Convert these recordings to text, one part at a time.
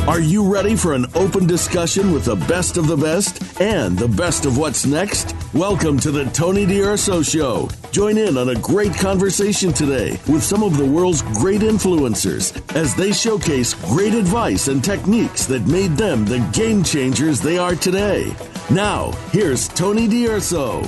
Are you ready for an open discussion with the best of the best and the best of what's next? Welcome to the Tony DUrso Show. Join in on a great conversation today with some of the world's great influencers as they showcase great advice and techniques that made them the game changers they are today. Now, here's Tony DUrso.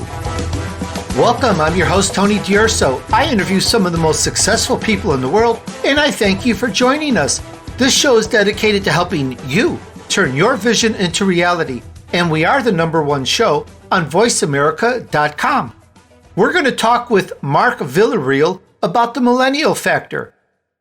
Welcome, I'm your host, Tony DUrso. I interview some of the most successful people in the world, and I thank you for joining us. This show is dedicated to helping you turn your vision into reality, and we are the #1 show on voiceamerica.com. We're going to talk with Mark Villareal about the millennial factor.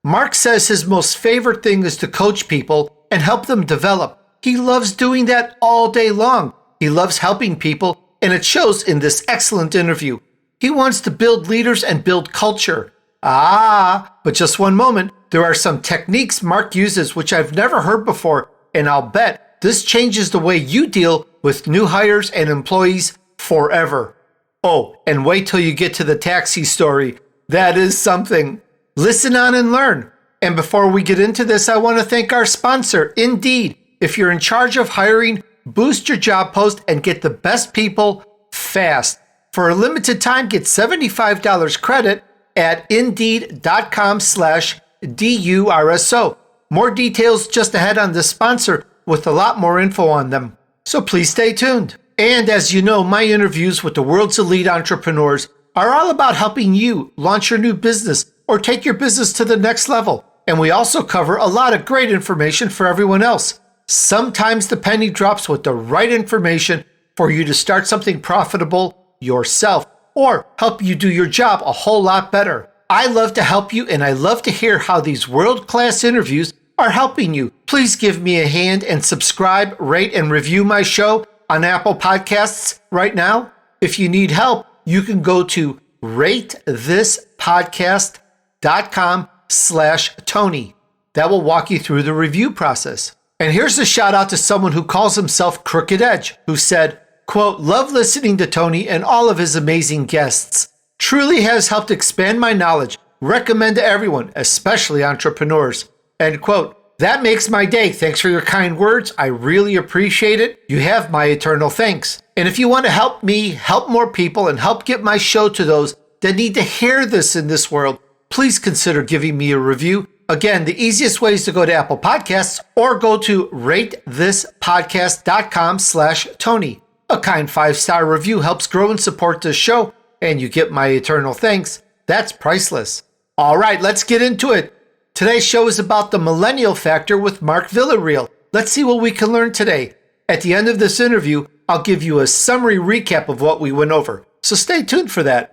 Mark says his most favorite thing is to coach people and help them develop. He loves doing that all day long. He loves helping people, and it shows in this excellent interview. He wants to build leaders and build culture. But just one moment. There are some techniques Mark uses which I've never heard before, and I'll bet this changes the way you deal with new hires and employees forever. Oh, and wait till you get to the taxi story. That is something. Listen on and learn. And before we get into this, I want to thank our sponsor, Indeed. If you're in charge of hiring, boost your job post and get the best people fast. For a limited time, get $75 credit at Indeed.com/DUrso. More details just ahead on this sponsor with a lot more info on them. So please stay tuned. And as you know, my interviews with the world's elite entrepreneurs are all about helping you launch your new business or take your business to the next level. And we also cover a lot of great information for everyone else. Sometimes the penny drops with the right information for you to start something profitable yourself or help you do your job a whole lot better. I love to help you, and I love to hear how these world-class interviews are helping you. Please give me a hand and subscribe, rate, and review my show on Apple Podcasts right now. If you need help, you can go to ratethispodcast.com/Tony. That will walk you through the review process. And here's a shout out to someone who calls himself Crooked Edge, who said, quote, "Love listening to Tony and all of his amazing guests. Truly has helped expand my knowledge. Recommend to everyone, especially entrepreneurs." End quote. That makes my day. Thanks for your kind words. I really appreciate it. You have my eternal thanks. And if you want to help me help more people and help get my show to those that need to hear this in this world, please consider giving me a review. Again, the easiest way is to go to Apple Podcasts or go to ratethispodcast.com/Tony. A kind 5-star review helps grow and support this show, and you get my eternal thanks. That's priceless. All right, let's get into it. Today's show is about the millennial factor with Mark Villareal. Let's see what we can learn today. At the end of this interview, I'll give you a summary recap of what we went over, so stay tuned for that.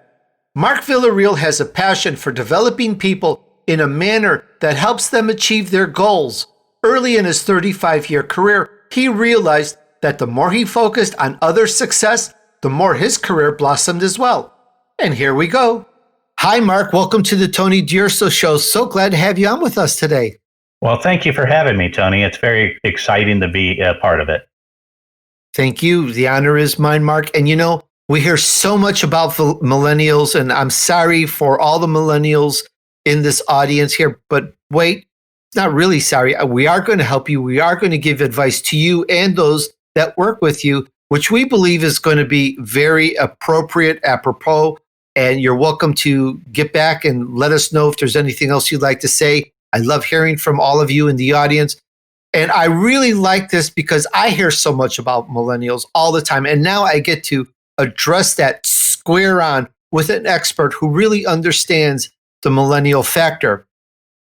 Mark Villareal has a passion for developing people in a manner that helps them achieve their goals. Early in his 35-year career, he realized that the more he focused on others' success, the more his career blossomed as well. And here we go. Hi, Mark. Welcome to the Tony DUrso Show. So glad to have you on with us today. Well, thank you for having me, Tony. It's very exciting to be a part of it. Thank you. The honor is mine, Mark. And you know, we hear so much about millennials, and I'm sorry for all the millennials in this audience here, but wait, not really sorry. We are going to help you. We are going to give advice to you and those that work with you, which we believe is going to be very appropriate, apropos, and you're welcome to get back and let us know if there's anything else you'd like to say. I love hearing from all of you in the audience. And I really like this because I hear so much about millennials all the time. And now I get to address that square on with an expert who really understands the millennial factor.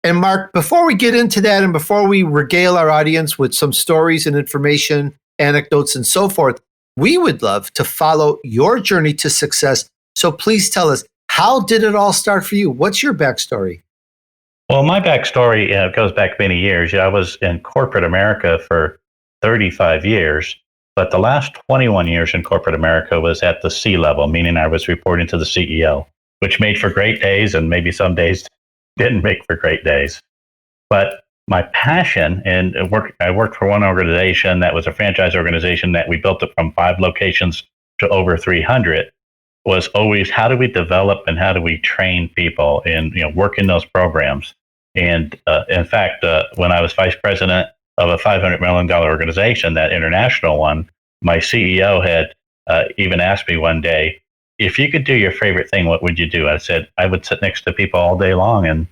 And Mark, before we get into that and before we regale our audience with some stories and information, anecdotes, and so forth, we would love to follow your journey to success. So please tell us, how did it all start for you? What's your backstory? Well, my backstory goes back many years. I was in corporate America for 35 years, but the last 21 years in corporate America was at the C level, meaning I was reporting to the CEO, which made for great days, and maybe some days didn't make for great days. But my passion, and I worked for one organization that was a franchise organization that we built it from 5 locations to over 300, was always how do we develop and how do we train people and work in those programs. And in fact, when I was vice president of a $500 million organization, that international one, my CEO had even asked me one day, if you could do your favorite thing, what would you do? I said, I would sit next to people all day long and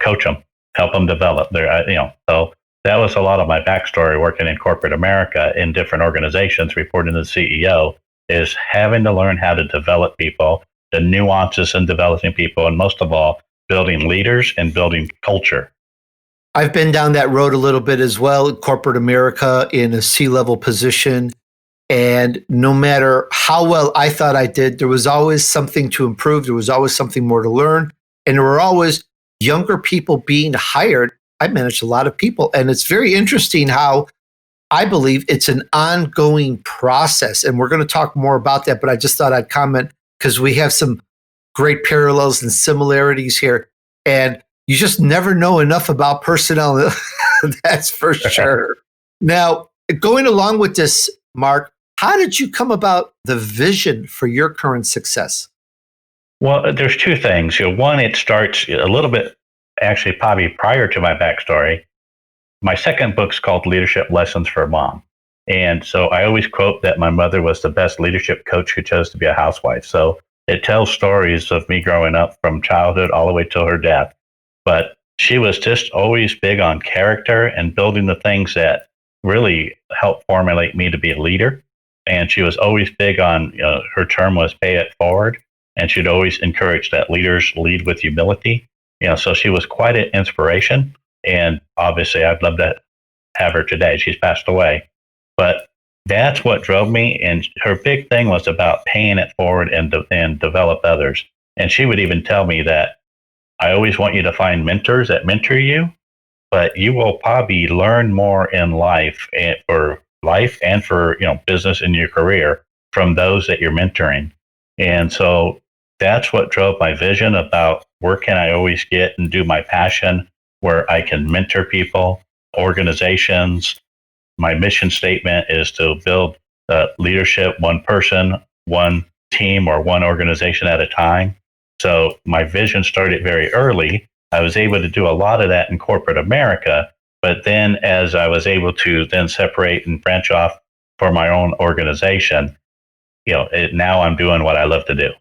coach them, help them develop their, so that was a lot of my backstory working in corporate America in different organizations, reporting to the CEO, is having to learn how to develop people, the nuances in developing people, and most of all, building leaders and building culture. I've been down that road a little bit as well, corporate America in a C-level position. And no matter how well I thought I did, there was always something to improve. There was always something more to learn. And there were always younger people being hired. I managed a lot of people. And it's very interesting how I believe it's an ongoing process. And we're going to talk more about that. But I just thought I'd comment because we have some great parallels and similarities here. And you just never know enough about personnel. That's for sure. Now, going along with this, Mark, how did you come about the vision for your current success? Well, there's two things. One, it starts a little bit, actually, probably prior to my backstory. My second book's called Leadership Lessons for Mom. And so I always quote that my mother was the best leadership coach who chose to be a housewife. So it tells stories of me growing up from childhood all the way till her death. But she was just always big on character and building the things that really helped formulate me to be a leader. And she was always big on, her term was pay it forward. And she'd always encourage that leaders lead with humility. So she was quite an inspiration. And obviously, I'd love to have her today. She's passed away. But that's what drove me. And her big thing was about paying it forward and develop others. And she would even tell me that I always want you to find mentors that mentor you, but you will probably learn more in life and for business in your career from those that you're mentoring. And so that's what drove my vision about where can I always get and do my passion, where I can mentor people, organizations. My mission statement is to build leadership, one person, one team, or one organization at a time. So my vision started very early. I was able to do a lot of that in corporate America. But then as I was able to then separate and branch off for my own organization, now I'm doing what I love to do.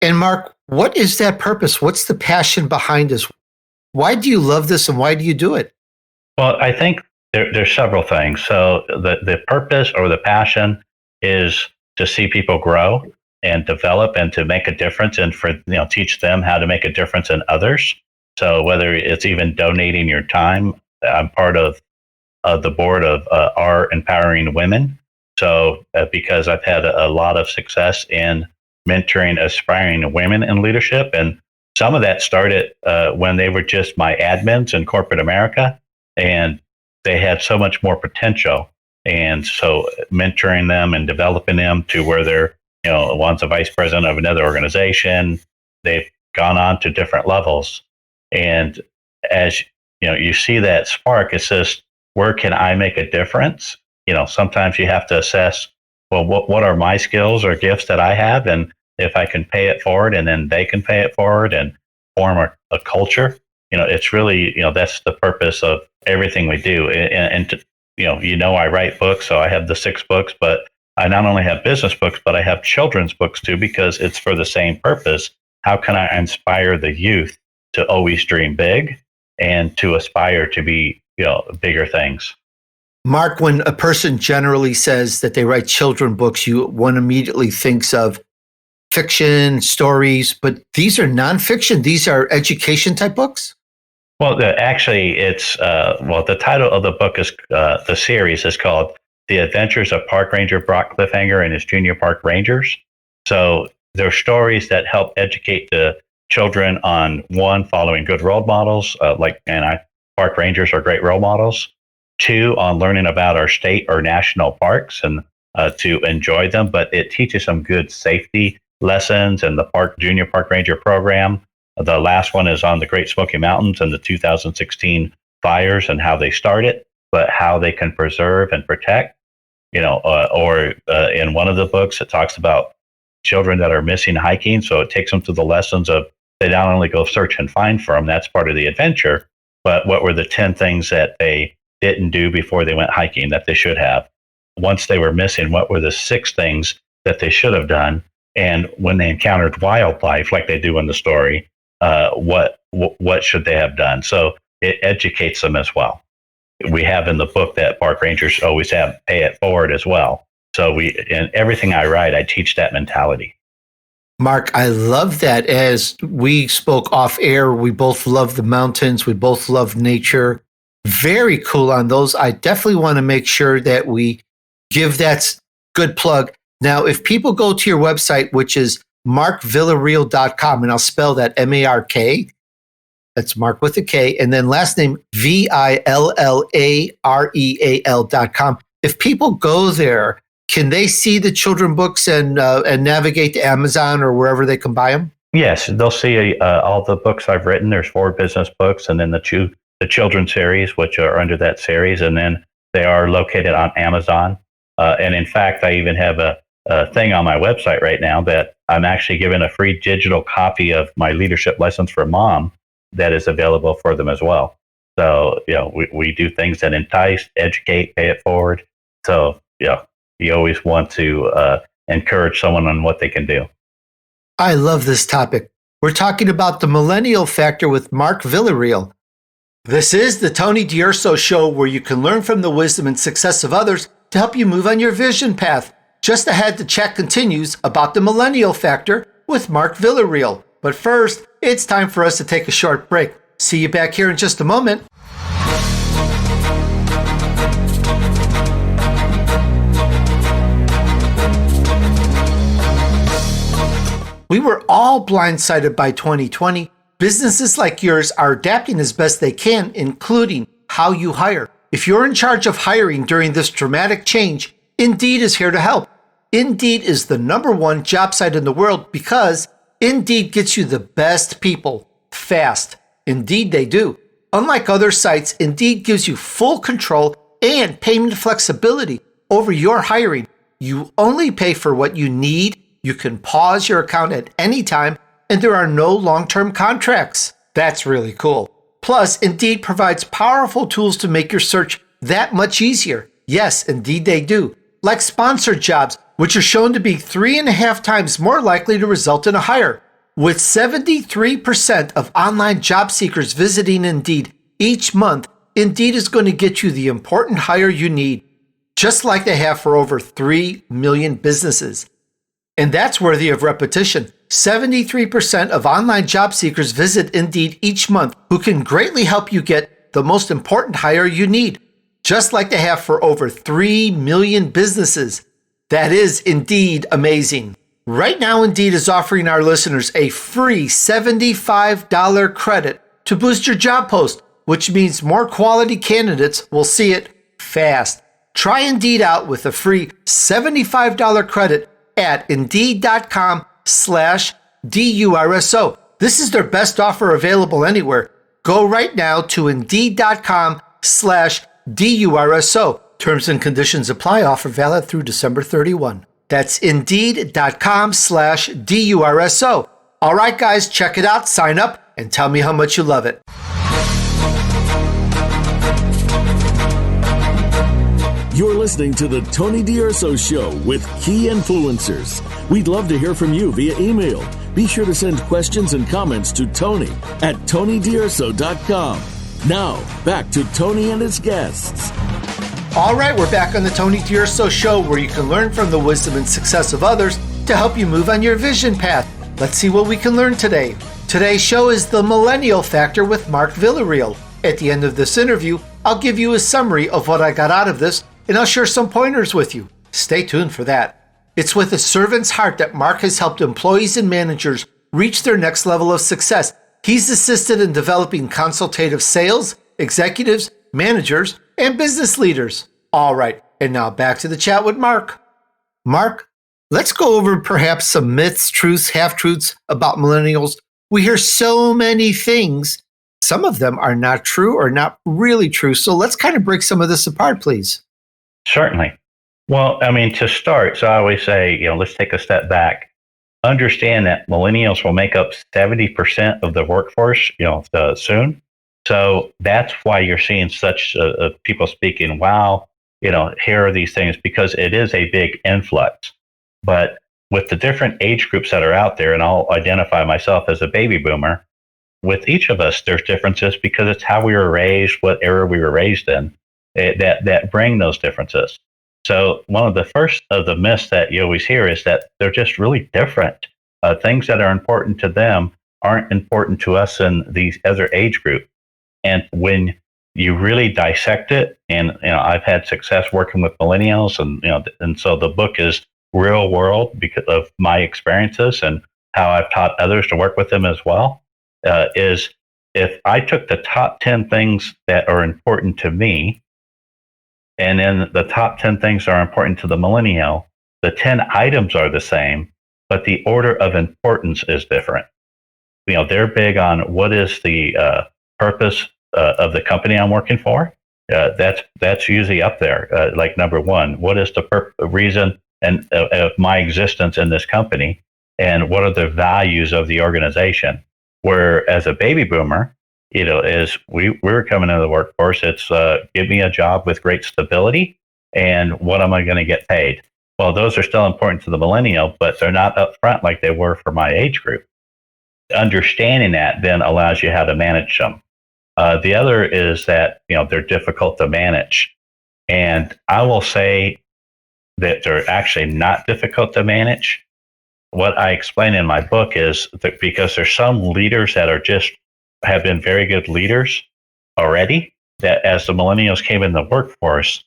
And Mark, what is that purpose? What's the passion behind this? Why do you love this and why do you do it? Well, I think there's several things. So the purpose or the passion is to see people grow and develop and to make a difference and for teach them how to make a difference in others. So whether it's even donating your time, I'm part of the board of our Empowering Women. So because I've had a lot of success in mentoring aspiring women in leadership, and some of that started when they were just my admins in corporate America, and they had so much more potential. And so mentoring them and developing them to where they're, one's a vice president of another organization, they've gone on to different levels. And as you see that spark, it says, where can I make a difference? Sometimes you have to assess, well, what are my skills or gifts that I have? And if I can pay it forward and then they can pay it forward and form a culture, it's really, that's the purpose of everything we do. I write books, so I have the 6 books, but I not only have business books, but I have children's books too, because it's for the same purpose. How can I inspire the youth to always dream big and to aspire to be, bigger things? Mark, when a person generally says that they write children books, one immediately thinks of fiction, stories, but these are nonfiction. These are education type books. Well, actually, it's the title of the book is the series is called The Adventures of Park Ranger Brock Cliffhanger and His Junior Park Rangers. So they're stories that help educate the children on, one, following good role models, park rangers are great role models. 2, on learning about our state or national parks and to enjoy them, but it teaches them good safety lessons and the Junior Park Ranger program. The last one is on the Great Smoky Mountains and the 2016 fires and how they started, but how they can preserve and protect. In one of the books, it talks about children that are missing hiking. So it takes them to the lessons of they not only go search and find for them, that's part of the adventure, but what were the 10 things that they didn't do before they went hiking that they should have. Once they were missing, what were the 6 things that they should have done? And when they encountered wildlife, like they do in the story, what should they have done? So it educates them as well. We have in the book that park rangers always have pay it forward as well. So in everything I write, I teach that mentality. Mark, I love that. As we spoke off air, we both love the mountains. We both love nature. Very cool on those. I definitely want to make sure that we give that good plug. Now, if people go to your website, which is markvillareal.com, and I'll spell that M-A-R-K, that's Mark with a K, and then last name Villareal.com. If people go there, can they see the children books and navigate to Amazon or wherever they can buy them? Yes, they'll see all the books I've written. There's 4 business books, and then the children's series, which are under that series, and then they are located on Amazon. And in fact, I even have a thing on my website right now that I'm actually giving a free digital copy of my leadership lessons for mom that is available for them as well. So, we do things that entice, educate, pay it forward. So, you always want to encourage someone on what they can do. I love this topic. We're talking about the millennial factor with Mark Villareal. This is the Tony DUrso Show, where you can learn from the wisdom and success of others to help you move on your vision path. Just ahead, the chat continues about the millennial factor with Mark Villareal. But first, it's time for us to take a short break. See you back here in just a moment. We were all blindsided by 2020. Businesses like yours are adapting as best they can, including how you hire. If you're in charge of hiring during this dramatic change, Indeed is here to help. Indeed is the #1 job site in the world because Indeed gets you the best people fast. Indeed, they do. Unlike other sites, Indeed gives you full control and payment flexibility over your hiring. You only pay for what you need. You can pause your account at any time, and there are no long-term contracts. That's really cool. Plus, Indeed provides powerful tools to make your search that much easier. Yes, indeed they do. Like sponsored jobs, which are shown to be 3.5 times more likely to result in a hire. With 73% of online job seekers visiting Indeed each month, Indeed is going to get you the important hire you need, just like they have for over 3 million businesses. And that's worthy of repetition. 73% of online job seekers visit Indeed each month, who can greatly help you get the most important hire you need, just like they have for over 3 million businesses. That is indeed amazing. Right now, Indeed is offering our listeners a free $75 credit to boost your job post, which means more quality candidates will see it fast. Try Indeed out with a free $75 credit at Indeed.com/DUrso. This is their best offer available anywhere. Go right now to Indeed.com/DUrso. Terms and conditions apply. Offer valid through December 31. That's Indeed.com/DUrso. All right, guys, check it out, sign up, and tell me how much you love it. You're listening to the Tony DUrso Show with key influencers. We'd love to hear from you via email. Be sure to send questions and comments to Tony at TonyDUrso.com. Now, back to Tony and his guests. All right, we're back on the Tony DUrso Show, where you can learn from the wisdom and success of others to help you move on your vision path. Let's see what we can learn today. Today's show is the Millennial Factor with Mark Villareal. At the end of this interview, I'll give you a summary of what I got out of this, and I'll share some pointers with you. Stay tuned for that. It's with a servant's heart that Mark has helped employees and managers reach their next level of success. He's assisted in developing consultative sales, executives, managers, and business leaders. All right, and now back to the chat with Mark. Mark, let's go over perhaps some myths, truths, half-truths about millennials. We hear so many things. Some of them are not true or not really true. So let's kind of break some of this apart, please. Certainly. Well, to start, so I always say, let's take a step back. Understand that millennials will make up 70% of the workforce, soon. So that's why you're seeing such people speaking, wow, here are these things, because it is a big influx. But with the different age groups that are out there, and I'll identify myself as a baby boomer, with each of us, there's differences because it's how we were raised, what era we were raised in, that bring those differences. So one of the first of the myths that you always hear is that they're just really different. Things that are important to them aren't important to us in these other age groups. And when you really dissect it, and I've had success working with millennials, and so the book is real world because of my experiences and how I've taught others to work with them as well. Is if I took the top 10 things that are important to me, and then the top 10 things that are important to the millennial, the 10 items are the same, but the order of importance is different. They're big on what is the purpose of the company I'm working for. That's usually up there. Like number one, what is the reason of my existence in this company, and what are the values of the organization? Where as a baby boomer, is we were coming into the workforce, it's give me a job with great stability, and what am I going to get paid? Well, those are still important to the millennial, but they're not upfront like they were for my age group. Understanding that then allows you how to manage them. The other is that they're difficult to manage, and I will say that they're actually not difficult to manage. What I explain in my book is that because there's some leaders that have been very good leaders already, that as the millennials came in the workforce,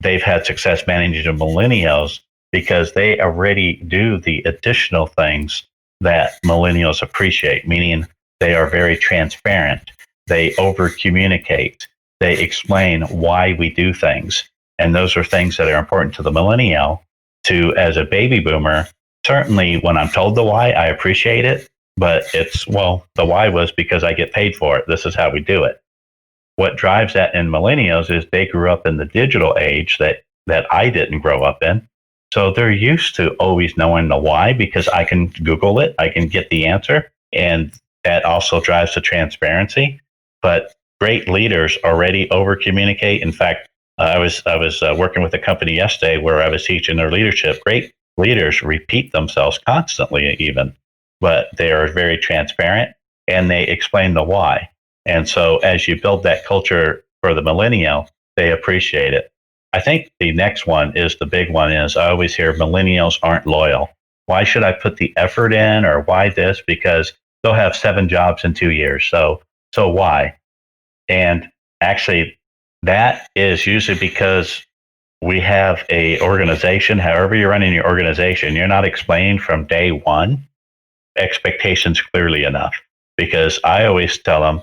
they've had success managing the millennials because they already do the additional things that millennials appreciate, meaning they are very transparent. They over communicate. They explain why we do things. And those are things that are important to the millennial. As a baby boomer, certainly when I'm told the why, I appreciate it. But the why was because I get paid for it. This is how we do it. What drives that in millennials is they grew up in the digital age that I didn't grow up in. So they're used to always knowing the why because I can Google it. I can get the answer. And that also drives the transparency. But great leaders already over communicate. In fact, I was working with a company yesterday where I was teaching their leadership. Great leaders repeat themselves constantly even, but they are very transparent and they explain the why. And so as you build that culture for the millennial, they appreciate it. I think the next one is the big one is I always hear millennials aren't loyal. Why should I put the effort in, or why this? Because they'll have 7 jobs in 2 years. So why? And actually that is usually because we have a organization, however you're running your organization, you're not explaining from day one expectations clearly enough. Because I always tell them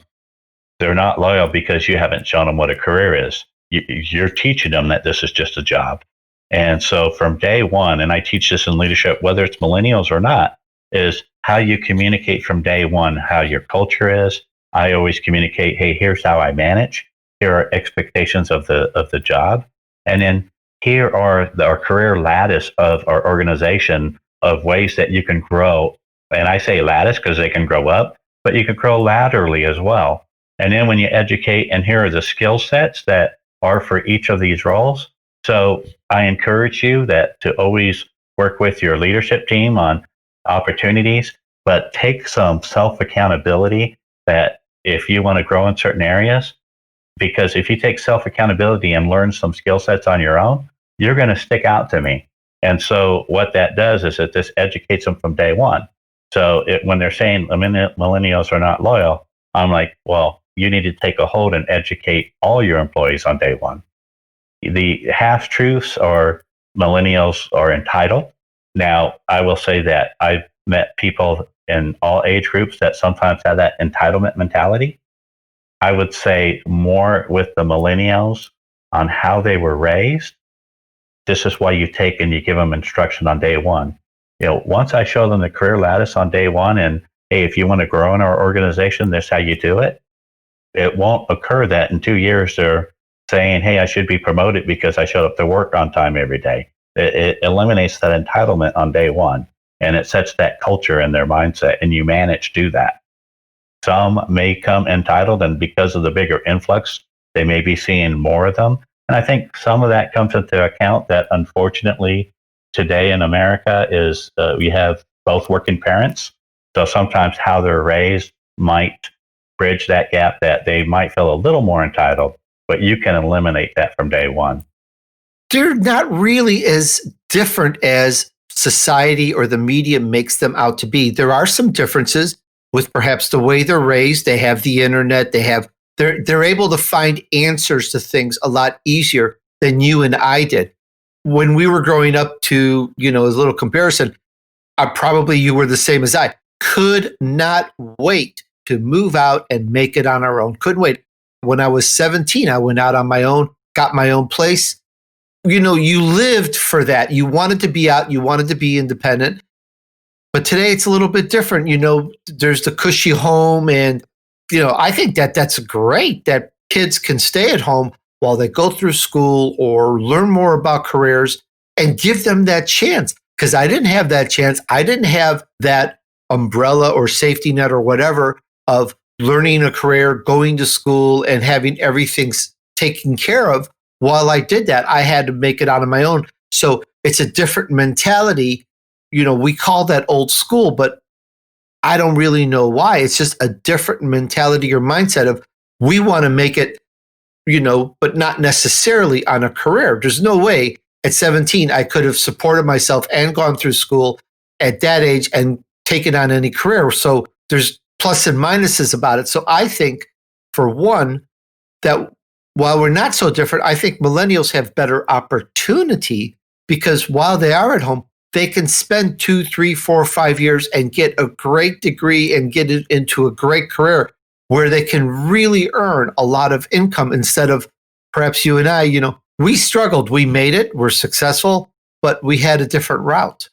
they're not loyal because you haven't shown them what a career is. You're teaching them that this is just a job. And so from day one, and I teach this in leadership, whether it's millennials or not, is how you communicate from day one, how your culture is. I always communicate, hey, here's how I manage. Here are expectations of the job. And then here are our career lattice of our organization of ways that you can grow. And I say lattice because they can grow up, but you can grow laterally as well. And then when you educate, and here are the skill sets that are for each of these roles. So I encourage you to always work with your leadership team on opportunities, but take some self-accountability that if you want to grow in certain areas, because if you take self-accountability and learn some skill sets on your own, you're going to stick out to me. And so what that does is that this educates them from day one. So when they're saying millennials are not loyal, I'm like, well, you need to take a hold and educate all your employees on day one. The half-truths are millennials are entitled. Now, I will say that I've met people in all age groups that sometimes have that entitlement mentality. I would say more with the millennials on how they were raised. This is why you take and you give them instruction on day one. Once I show them the career lattice on day one, and hey, if you want to grow in our organization, this is how you do it. It won't occur that in 2 years they're saying, hey, I should be promoted because I showed up to work on time every day. It eliminates that entitlement on day one, and it sets that culture in their mindset, and you manage to do that. Some may come entitled, and because of the bigger influx, they may be seeing more of them. And I think some of that comes into account that unfortunately today in America is we have both working parents. So sometimes how they're raised might bridge that gap that they might feel a little more entitled, but you can eliminate that from day one. They're not really as different as society or the media makes them out to be. There are some differences with perhaps the way they're raised. They have the internet. They're able to find answers to things a lot easier than you and I did. When we were growing up, to, as a little comparison, probably you were the same as I. Could not wait to move out and make it on our own. Couldn't wait. When I was 17, I went out on my own, got my own place. You lived for that. You wanted to be out. You wanted to be independent. But today it's a little bit different. There's the cushy home. And, I think that's great that kids can stay at home while they go through school or learn more about careers and give them that chance. Because I didn't have that chance. I didn't have that umbrella or safety net or whatever of learning a career, going to school, and having everything taken care of. While I did that, I had to make it out on my own. So it's a different mentality. We call that old school, but I don't really know why. It's just a different mentality or mindset of we want to make it, but not necessarily on a career. There's no way at 17 I could have supported myself and gone through school at that age and taken on any career. So there's plus and minuses about it. So I think, for one, that while we're not so different, I think millennials have better opportunity because while they are at home, they can spend 2, 3, 4, 5 years and get a great degree and get it into a great career where they can really earn a lot of income instead of perhaps you and I, we struggled. We made it. We're successful, but we had a different route.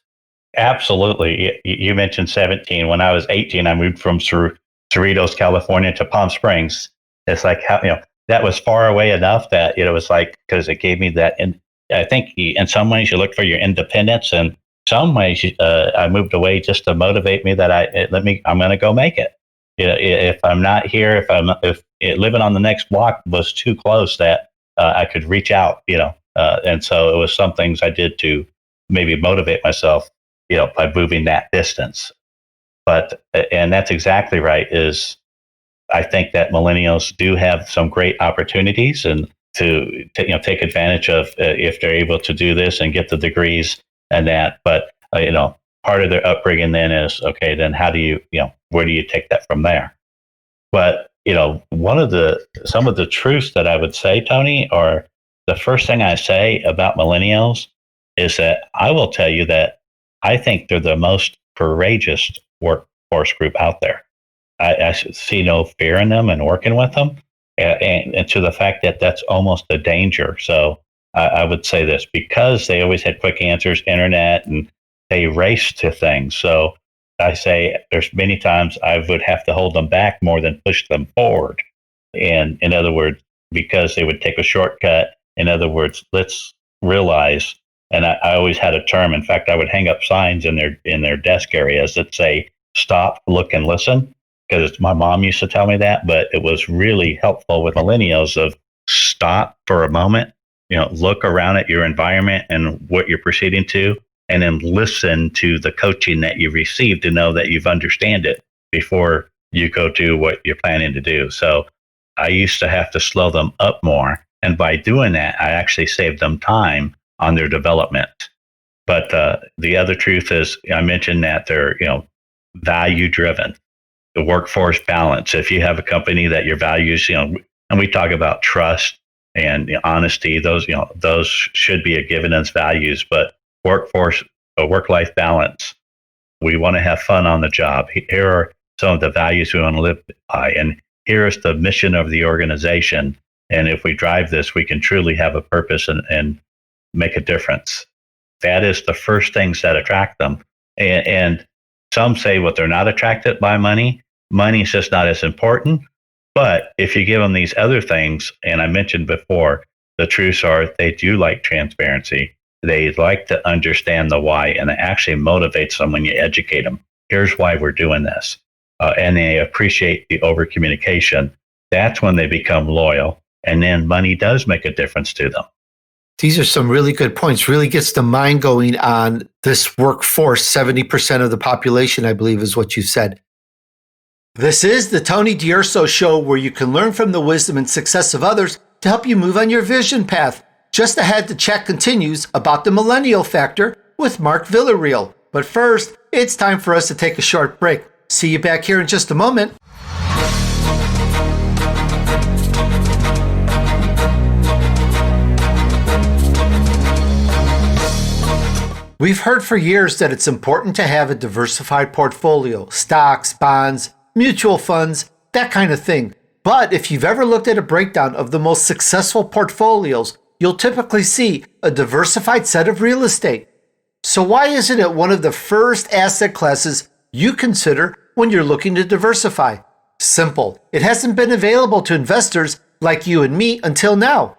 Absolutely. You mentioned 17. When I was 18, I moved from Cerritos, California to Palm Springs. It's like how, that was far away enough that it was like, because it gave me that. And I think in some ways you look for your independence, and some ways I moved away just to motivate me that I'm going to go make it. If I'm not here, if living on the next block was too close, that I could reach out, and so it was some things I did to maybe motivate myself, by moving that distance. And that's exactly right. I think that millennials do have some great opportunities and to take advantage of if they're able to do this and get the degrees and that. But part of their upbringing then is, okay, then how do you where do you take that from there? But some of the truths that I would say, Tony, or the first thing I say about millennials is that I will tell you that I think they're the most courageous workforce group out there. I see no fear in them and working with them, and to the fact that that's almost a danger. So I would say this, because they always had quick answers, internet, and they race to things. So I say there's many times I would have to hold them back more than push them forward. And in other words, because they would take a shortcut. In other words, let's realize. And I always had a term. In fact, I would hang up signs in their desk areas that say, stop, look, and listen. Because my mom used to tell me that, but it was really helpful with millennials of stop for a moment, look around at your environment and what you're proceeding to, and then listen to the coaching that you received to know that you've understand it before you go do what you're planning to do. So I used to have to slow them up more. And by doing that, I actually saved them time on their development. But the other truth is, I mentioned that they're, value driven. The workforce balance. If you have a company that your values, and we talk about trust and honesty, those should be a given as values. But work-life balance. We want to have fun on the job. Here are some of the values we want to live by, and here is the mission of the organization. And if we drive this, we can truly have a purpose and make a difference. That is the first things that attract them. And some say, well, they're not attracted by money. Money is just not as important. But if you give them these other things, and I mentioned before, the truths are they do like transparency. They like to understand the why, and it actually motivates them when you educate them. Here's why we're doing this. and they appreciate the over communication, that's when they become loyal. And then money does make a difference to them. These are some really good points. Really gets the mind going on this workforce. 70% of the population, I believe, is what you said. This is the Tony DUrso Show, where you can learn from the wisdom and success of others to help you move on your vision path. Just ahead, the chat continues about the millennial factor with Mark Villareal. But first, it's time for us to take a short break. See you back here in just a moment. We've heard for years that it's important to have a diversified portfolio, stocks, bonds, mutual funds, that kind of thing. But if you've ever looked at a breakdown of the most successful portfolios, you'll typically see a diversified set of real estate. So why isn't it one of the first asset classes you consider when you're looking to diversify? Simple. It hasn't been available to investors like you and me until now.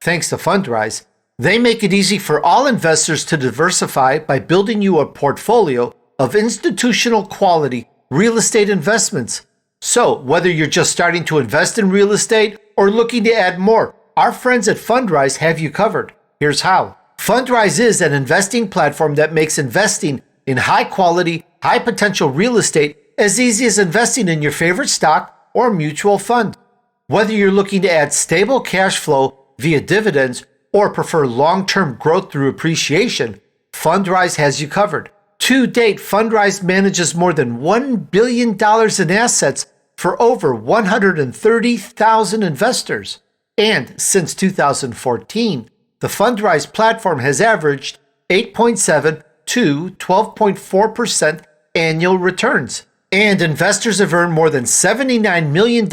Thanks to Fundrise, they make it easy for all investors to diversify by building you a portfolio of institutional quality real estate investments. So whether you're just starting to invest in real estate or looking to add more, our friends at Fundrise have you covered. Here's how. Fundrise is an investing platform that makes investing in high quality, high potential real estate as easy as investing in your favorite stock or mutual fund. Whether you're looking to add stable cash flow via dividends or prefer long-term growth through appreciation, Fundrise has you covered. To date, Fundrise manages more than $1 billion in assets for over 130,000 investors. And since 2014, the Fundrise platform has averaged 8.7 to 12.4% annual returns. And investors have earned more than $79 million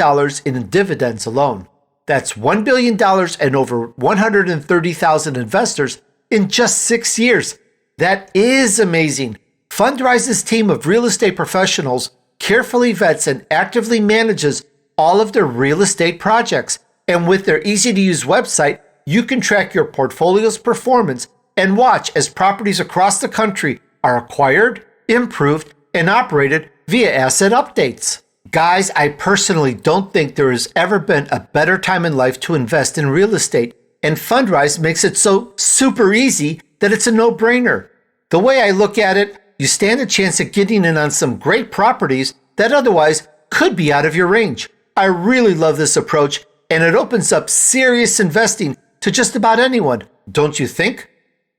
in dividends alone. That's $1 billion and over 130,000 investors in just 6 years. That is amazing. Fundrise's team of real estate professionals carefully vets and actively manages all of their real estate projects. And with their easy-to-use website, you can track your portfolio's performance and watch as properties across the country are acquired, improved, and operated via asset updates. Guys, I personally don't think there has ever been a better time in life to invest in real estate, and Fundrise makes it so super easy that it's a no-brainer. The way I look at it, you stand a chance at getting in on some great properties that otherwise could be out of your range. I really love this approach, and it opens up serious investing to just about anyone, don't you think?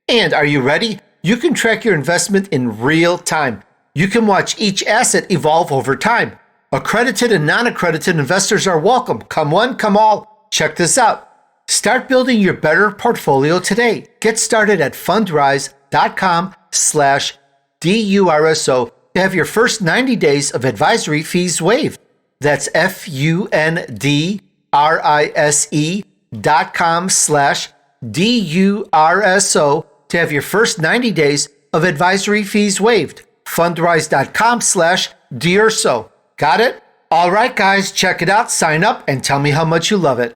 And are you ready? You can track your investment in real time. You can watch each asset evolve over time. Accredited and non-accredited investors are welcome. Come one, come all. Check this out. Start building your better portfolio today. Get started at fundrise.com/DUrso to have your first 90 days of advisory fees waived. That's fundrise.com/DUrso to have your first 90 days of advisory fees waived. Fundrise.com/DUrso. Got it? All right, guys, check it out, sign up, and tell me how much you love it.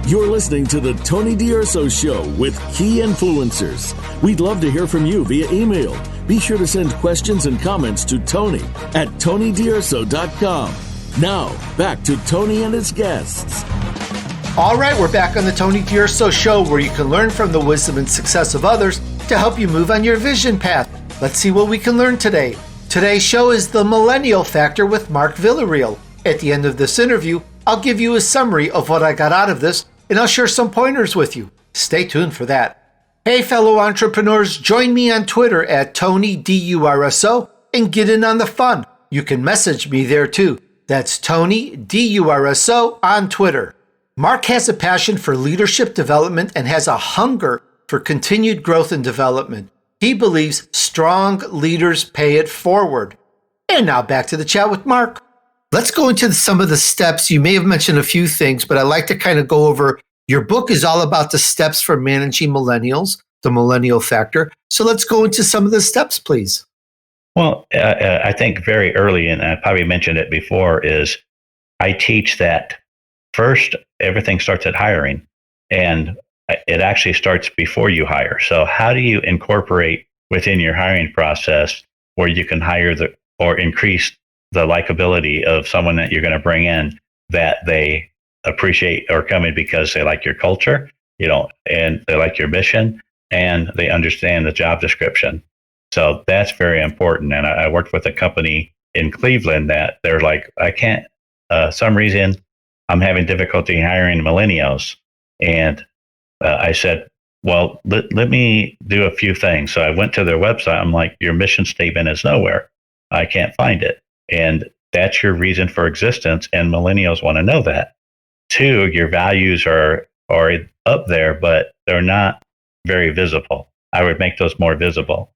You're listening to the Tony DUrso Show with key influencers. We'd love to hear from you via email. Be sure to send questions and comments to Tony at TonyDUrso.com. Now, back to Tony and his guests. All right, we're back on the Tony DUrso Show, where you can learn from the wisdom and success of others to help you move on your vision path. Let's see what we can learn today. Today's show is the Millennial Factor with Mark Villareal. At the end of this interview, I'll give you a summary of what I got out of this, and I'll share some pointers with you. Stay tuned for that. Hey, fellow entrepreneurs, join me on Twitter at TonyDUrso and get in on the fun. You can message me there too. That's TonyDUrso on Twitter. Mark has a passion for leadership development and has a hunger for continued growth and development. He believes strong leaders pay it forward. And now back to the chat with Mark. Let's go into some of the steps. You may have mentioned a few things, but I like to kind of go over. Your book is all about the steps for managing millennials, the Millennial Factor. So let's go into some of the steps, please. Well, I think very early, and I probably mentioned it before, is I teach that first, everything starts at hiring, and it actually starts before you hire. So how do you incorporate within your hiring process where you can hire or increase the likability of someone that you're going to bring in, that they appreciate or come in because they like your culture, and they like your mission, and they understand the job description. So that's very important. And I worked with a company in Cleveland that they're like, I can't, some reason I'm having difficulty hiring millennials. And I said, well, let me do a few things. So I went to their website. I'm like, your mission statement is nowhere. I can't find it. And that's your reason for existence. And millennials want to know that. Two, your values are up there, but they're not very visible. I would make those more visible.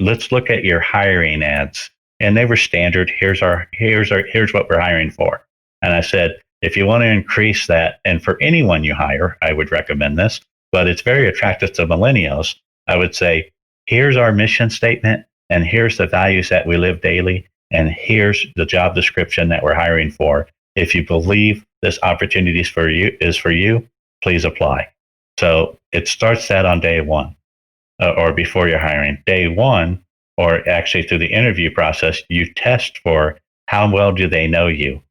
Let's look at your hiring ads. And they were standard. Here's what we're hiring for. And I said, if you want to increase that, and for anyone you hire, I would recommend this, but it's very attractive to millennials. I would say, here's our mission statement, and here's the values that we live daily, and here's the job description that we're hiring for. If you believe this opportunity is for you, please apply. So it starts that on day one, or before you're hiring. Day one, or actually through the interview process, you test for how well do they know you.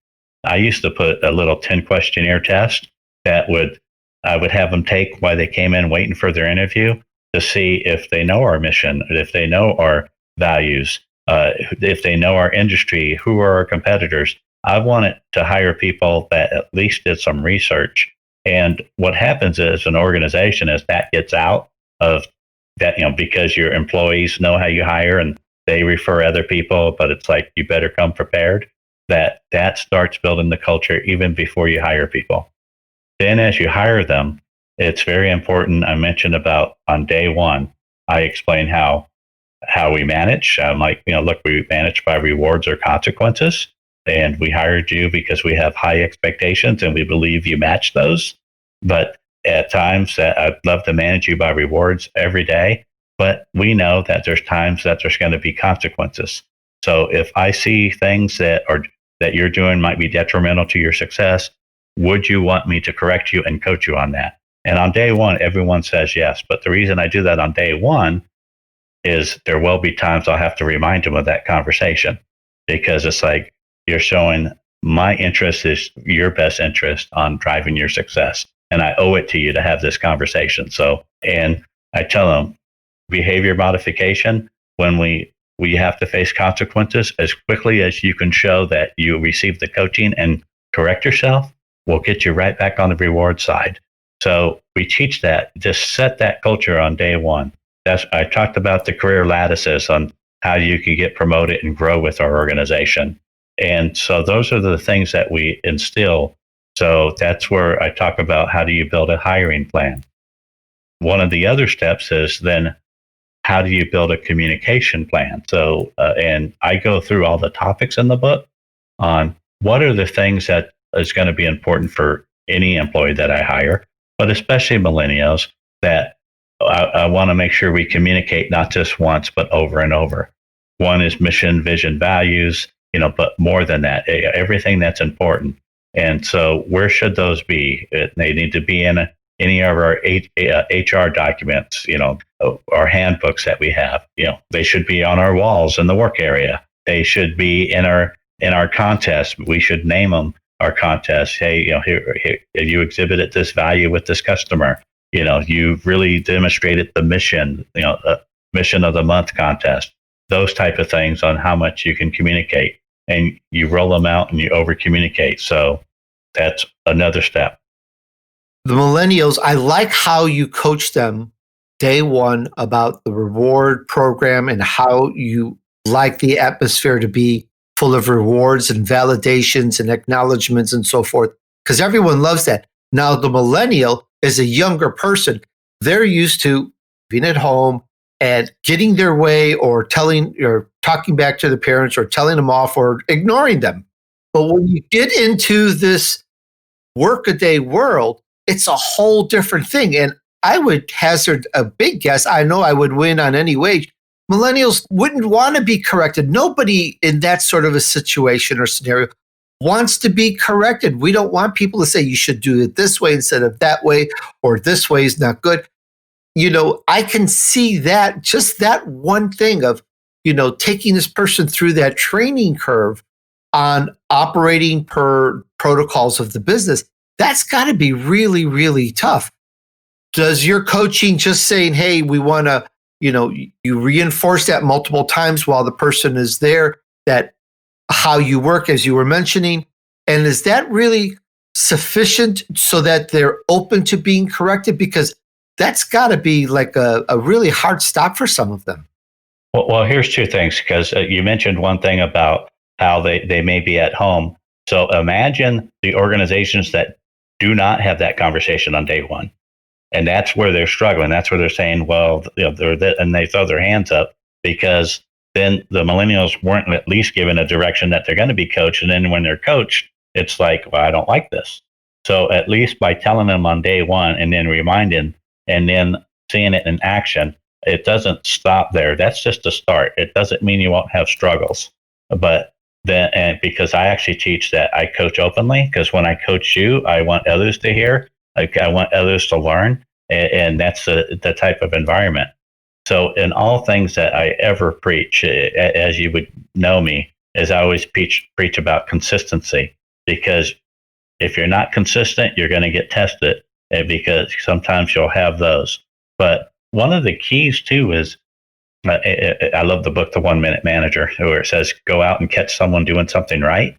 I used to put a little 10 questionnaire test that I would have them take while they came in waiting for their interview to see if they know our mission, if they know our values, if they know our industry, who are our competitors. I wanted to hire people that at least did some research. And what happens is an organization, as that gets out of that, because your employees know how you hire and they refer other people, but it's like, you better come prepared. That starts building the culture even before you hire people. Then as you hire them, it's very important. I mentioned about on day one, I explain how we manage. I'm like, look, we manage by rewards or consequences. And we hired you because we have high expectations and we believe you match those. But at times I'd love to manage you by rewards every day. But we know that there's times that there's going to be consequences. So if I see things that you're doing might be detrimental to your success, would you want me to correct you and coach you on that? And on day one, everyone says yes. But the reason I do that on day one is there will be times I'll have to remind them of that conversation, because it's like, you're showing my interest is your best interest on driving your success. And I owe it to you to have this conversation. So, and I tell them, behavior modification, when we have to face consequences, as quickly as you can show that you received the coaching and correct yourself, we'll get you right back on the reward side. So we teach that, just set that culture on day one. I talked about the career lattices on how you can get promoted and grow with our organization. And so those are the things that we instill. So that's where I talk about how do you build a hiring plan. One of the other steps is then how do you build a communication plan? So, and I go through all the topics in the book on what are the things that is going to be important for any employee that I hire, but especially millennials, that I want to make sure we communicate not just once, but over and over. One is mission, vision, values, but more than that, everything that's important. And so where should those be? They need to be in any of our HR documents, our handbooks that we have. They should be on our walls in the work area. They should be in our contests. We should name them our contests. Hey, here you exhibited this value with this customer. You've really demonstrated the mission, mission of the month contest. Those type of things on how much you can communicate. And you roll them out and you over communicate. So that's another step. The millennials, I like how you coach them day one about the reward program and how you like the atmosphere to be full of rewards and validations and acknowledgments and so forth, because everyone loves that. Now, the millennial is a younger person. They're used to being at home and getting their way, or talking back to the parents, or telling them off, or ignoring them. But when you get into this workaday world, it's a whole different thing. And I would hazard a big guess. I know I would win on any wage. Millennials wouldn't want to be corrected. Nobody in that sort of a situation or scenario wants to be corrected. We don't want people to say you should do it this way instead of that way, or this way is not good. I can see that, just that one thing of, taking this person through that training curve on operating per protocols of the business. That's got to be really, really tough. Does your coaching just saying, hey, we want to, you reinforce that multiple times while the person is there, that how you work, as you were mentioning, and is that really sufficient so that they're open to being corrected? Because that's got to be like a really hard stop for some of them. Well, here's two things, because you mentioned one thing about how they may be at home. So imagine the organizations that do not have that conversation on day one. And that's where they're struggling. That's where they're saying, well, and they throw their hands up, because then the millennials weren't at least given a direction that they're going to be coached. And then when they're coached, it's like, well, I don't like this. So at least by telling them on day one and then reminding and then seeing it in action, it doesn't stop there. That's just a start. It doesn't mean you won't have struggles. But then, and because I actually teach that I coach openly, because when I coach you, I want others to hear. I want others to learn. And that's the type of environment. So in all things that I ever preach, as you would know me, is I always preach about consistency, because if you're not consistent, you're going to get tested, because sometimes you'll have those. But one of the keys too is, I love the book, The 1 Minute Manager, where it says, go out and catch someone doing something right.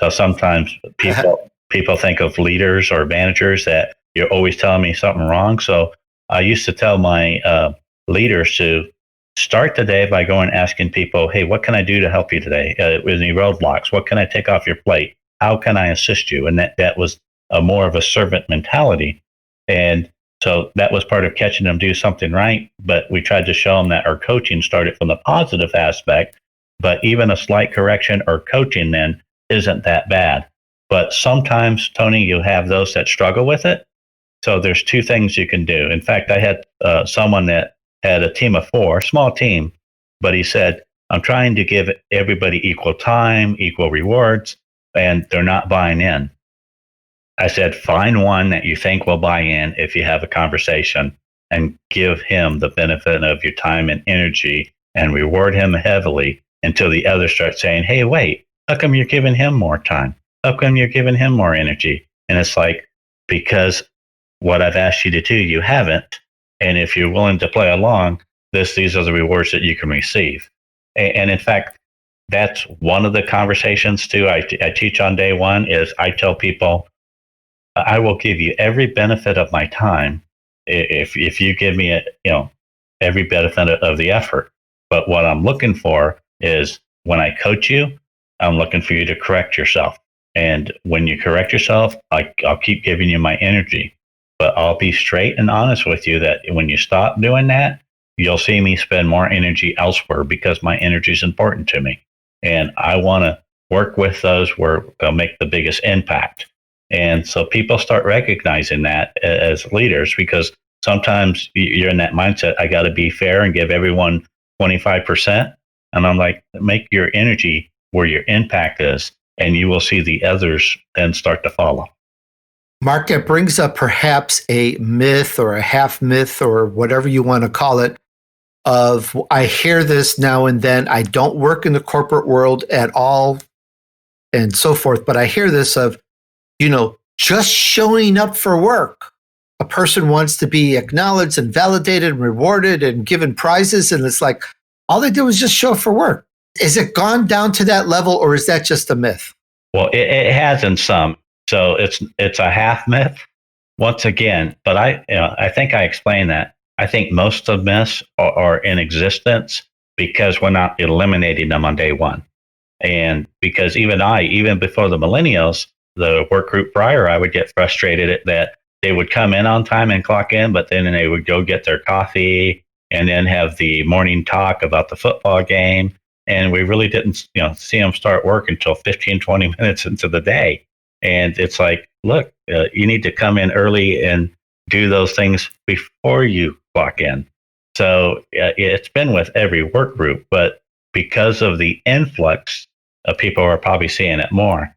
So sometimes people think of leaders or managers that you're always telling me something wrong. So I used to tell my leaders to start the day by going and asking people, hey, what can I do to help you today? Any roadblocks? What can I take off your plate? How can I assist you? And that was more of a servant mentality. And so that was part of catching them do something right. But we tried to show them that our coaching started from the positive aspect. But even a slight correction or coaching then isn't that bad. But sometimes, Tony, you have those that struggle with it. So there's two things you can do. In fact, I had someone that had a team of 4, small team, but he said, I'm trying to give everybody equal time, equal rewards, and they're not buying in. I said, find one that you think will buy in if you have a conversation, and give him the benefit of your time and energy and reward him heavily until the others start saying, hey, wait, how come you're giving him more time? How come you're giving him more energy? And it's like, because what I've asked you to do, you haven't. And if you're willing to play along, these are the rewards that you can receive. And in fact, that's one of the conversations too I teach on day one is I tell people, I will give you every benefit of my time if you give me every benefit of the effort. But what I'm looking for is, when I coach you, I'm looking for you to correct yourself. And when you correct yourself, I'll keep giving you my energy. But I'll be straight and honest with you that when you stop doing that, you'll see me spend more energy elsewhere, because my energy is important to me. And I want to work with those where they'll make the biggest impact. And so people start recognizing that as leaders, because sometimes you're in that mindset, I got to be fair and give everyone 25%. And I'm like, make your energy where your impact is, and you will see the others then start to follow. Mark, it brings up perhaps a myth or a half myth or whatever you want to call it, of I hear this now and then. I don't work in the corporate world at all and so forth, but I hear this of, just showing up for work. A person wants to be acknowledged and validated and rewarded and given prizes. And it's like, all they do is just show up for work. Is it gone down to that level, or is that just a myth? Well, it has in some. So it's a half myth once again, but I think I explained that. I think most of myths are in existence because we're not eliminating them on day one. And because even before the millennials, the work group prior, I would get frustrated that they would come in on time and clock in, but then they would go get their coffee and then have the morning talk about the football game. And we really didn't see them start work until 15, 20 minutes into the day. And it's like, look, you need to come in early and do those things before you clock in. So it's been with every work group, but because of the influx of people are probably seeing it more.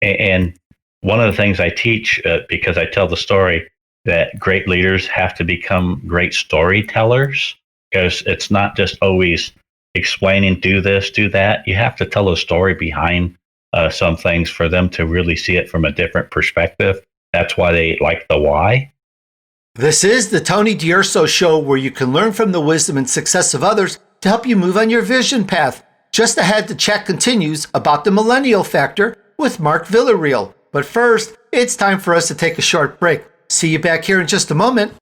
And one of the things I teach, because I tell the story that great leaders have to become great storytellers, because it's not just always explaining, do this, do that. You have to tell a story behind some things for them to really see it from a different perspective. That's why they like the why. This is the Tony DUrso Show, where you can learn from the wisdom and success of others to help you move on your vision path. Just ahead, the chat continues about the millennial factor with Mark Villareal. But first, it's time for us to take a short break. See you back here in just a moment.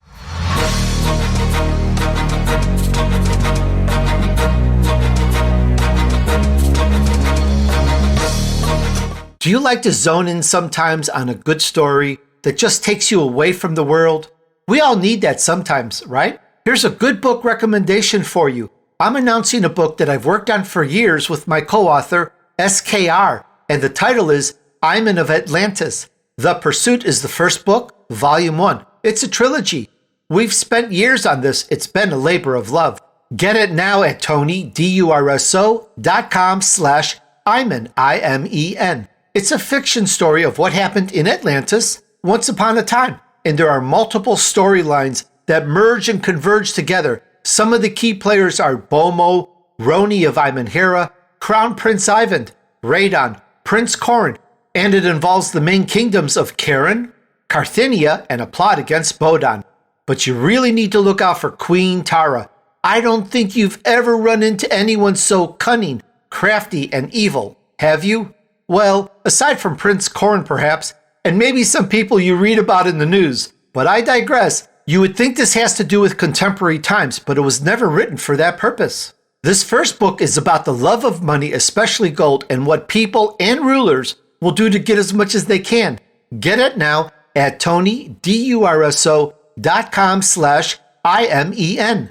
Do you like to zone in sometimes on a good story that just takes you away from the world? We all need that sometimes, right? Here's a good book recommendation for you. I'm announcing a book that I've worked on for years with my co-author, SKR, and the title is Iman of Atlantis. The Pursuit is the first book, Volume 1. It's a trilogy. We've spent years on this. It's been a labor of love. Get it now at TonyDUrso.com/Iman, I-M-E-N. It's a fiction story of what happened in Atlantis once upon a time, and there are multiple storylines that merge and converge together. Some of the key players are Bomo, Roni of Imanhera, Crown Prince Ivan, Radon, Prince Corin, and it involves the main kingdoms of Karen, Carthinia, and a plot against Bodan. But you really need to look out for Queen Tara. I don't think you've ever run into anyone so cunning, crafty, and evil, have you? Well, aside from Prince Corin perhaps, and maybe some people you read about in the news. But I digress. You would think this has to do with contemporary times, but it was never written for that purpose. This first book is about the love of money, especially gold, and what people and rulers will do to get as much as they can. Get it now at TonyDUrso.com/IMEN.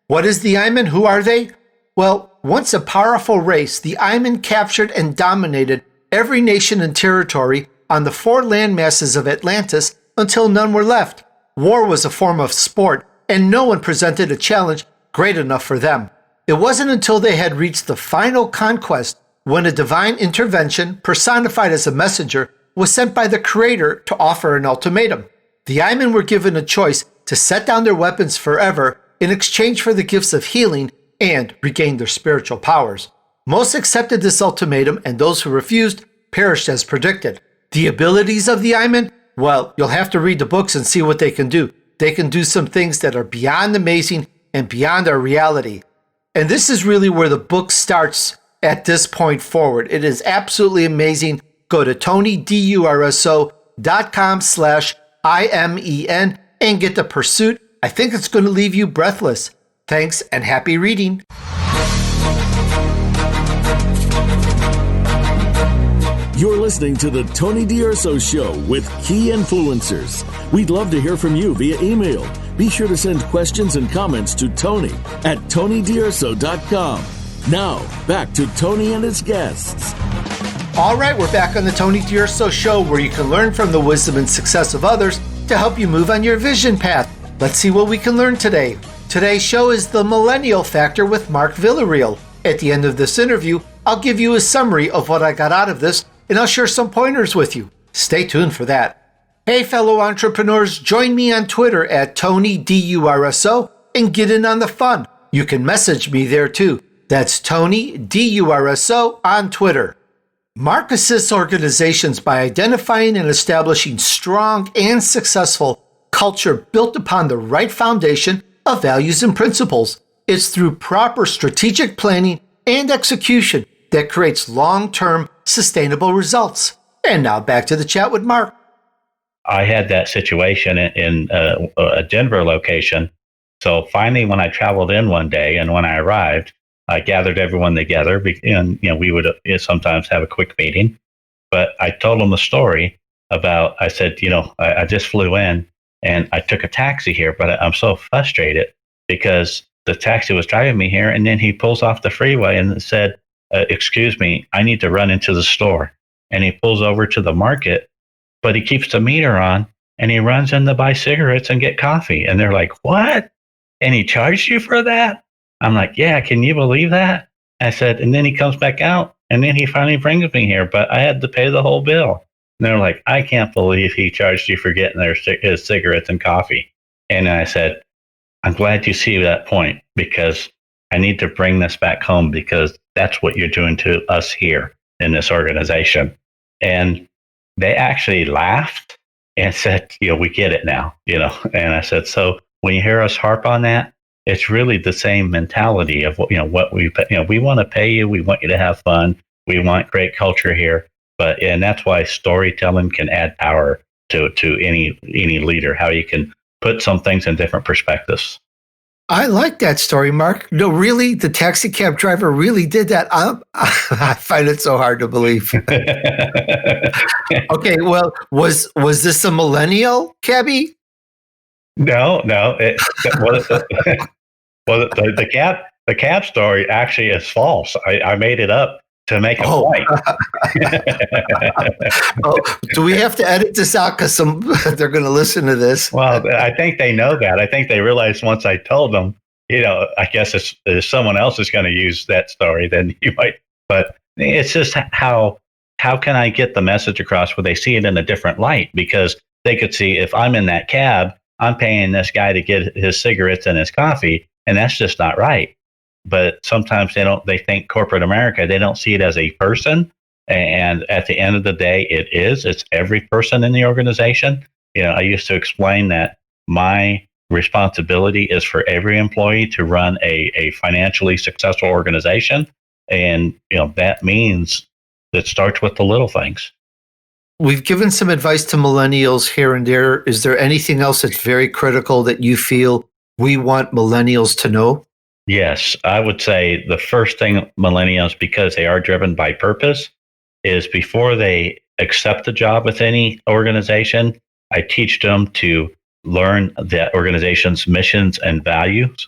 What is the Iman? Who are they? Well, once a powerful race, the Iman captured and dominated every nation and territory on the 4 land masses of Atlantis until none were left. War was a form of sport, and no one presented a challenge great enough for them. It wasn't until they had reached the final conquest when a divine intervention, personified as a messenger, was sent by the Creator to offer an ultimatum. The Iman were given a choice to set down their weapons forever in exchange for the gifts of healing and regain their spiritual powers. Most accepted this ultimatum, and those who refused perished as predicted. The abilities of the Iman? Well, you'll have to read the books and see what they can do. They can do some things that are beyond amazing and beyond our reality. And this is really where the book starts at this point forward. It is absolutely amazing. Go to TonyDUrso.com/IMEN and get The Pursuit. I think it's going to leave you breathless. Thanks and happy reading. You're listening to the Tony DUrso Show with key influencers. We'd love to hear from you via email. Be sure to send questions and comments to Tony at TonyDUrso.com. Now, back to Tony and his guests. All right, we're back on the Tony DUrso Show, where you can learn from the wisdom and success of others to help you move on your vision path. Let's see what we can learn today. Today's show is the Millennial Factor with Mark Villareal. At the end of this interview, I'll give you a summary of what I got out of this, and I'll share some pointers with you. Stay tuned for that. Hey, fellow entrepreneurs, join me on Twitter at TonyDUrso and get in on the fun. You can message me there too. That's TonyDUrso on Twitter. Mark assists organizations by identifying and establishing strong and successful culture built upon the right foundation of values and principles. It's through proper strategic planning and execution that creates long-term sustainable results. And now back to the chat with Mark. I had that situation in a Denver location. So finally, when I traveled in one day and when I arrived, I gathered everyone together, and we would sometimes have a quick meeting. But I told them the story about, I said, I just flew in and I took a taxi here, but I'm so frustrated because the taxi was driving me here, and then he pulls off the freeway and said, excuse me, I need to run into the store. And he pulls over to the market, but he keeps the meter on, and he runs in to buy cigarettes and get coffee. And they're like, what? And he charged you for that? I'm like, yeah, can you believe that? I said, and then he comes back out, and then he finally brings me here, but I had to pay the whole bill. And they're like, I can't believe he charged you for getting his cigarettes and coffee. And I said, I'm glad you see that point, because I need to bring this back home, because that's what you're doing to us here in this organization. And they actually laughed and said, we get it now, And I said, so when you hear us harp on that, it's really the same mentality of what we want to pay you. We want you to have fun. We want great culture here. And that's why storytelling can add power to any leader, how you can put some things in different perspectives. I like that story, Mark. No, really, the taxi cab driver really did that. I find it so hard to believe. Okay, well, was this a millennial cabbie? No. The cab story actually is false. I made it up to make a point. Do we have to edit this out because they're going to listen to this? Well, I think they know that. I think they realized once I told them, I guess if someone else is going to use that story, then you might. But it's just how can I get the message across where they see it in a different light? Because they could see, if I'm in that cab, I'm paying this guy to get his cigarettes and his coffee, and that's just not right. But sometimes they think corporate America, they don't see it as a person. And at the end of the day, it's every person in the organization. I used to explain that my responsibility is for every employee to run a financially successful organization. And, that means it starts with the little things. We've given some advice to millennials here and there. Is there anything else that's very critical that you feel we want millennials to know? Yes, I would say the first thing millennials, because they are driven by purpose, is before they accept a job with any organization, I teach them to learn that organization's missions and values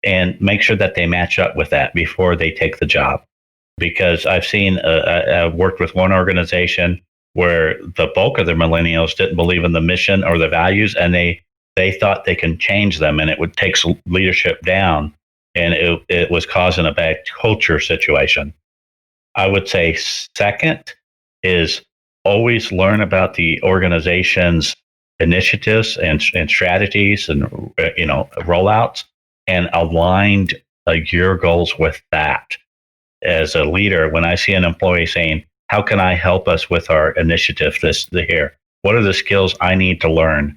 and make sure that they match up with that before they take the job. Because I've seen, I've worked with one organization where the bulk of the millennials didn't believe in the mission or the values, and they thought they can change them, and it would take leadership down. And it was causing a bad culture situation. I would say second is always learn about the organization's initiatives and strategies and rollouts, and align your goals with that. As a leader, when I see an employee saying, how can I help us with our initiative here? What are the skills I need to learn?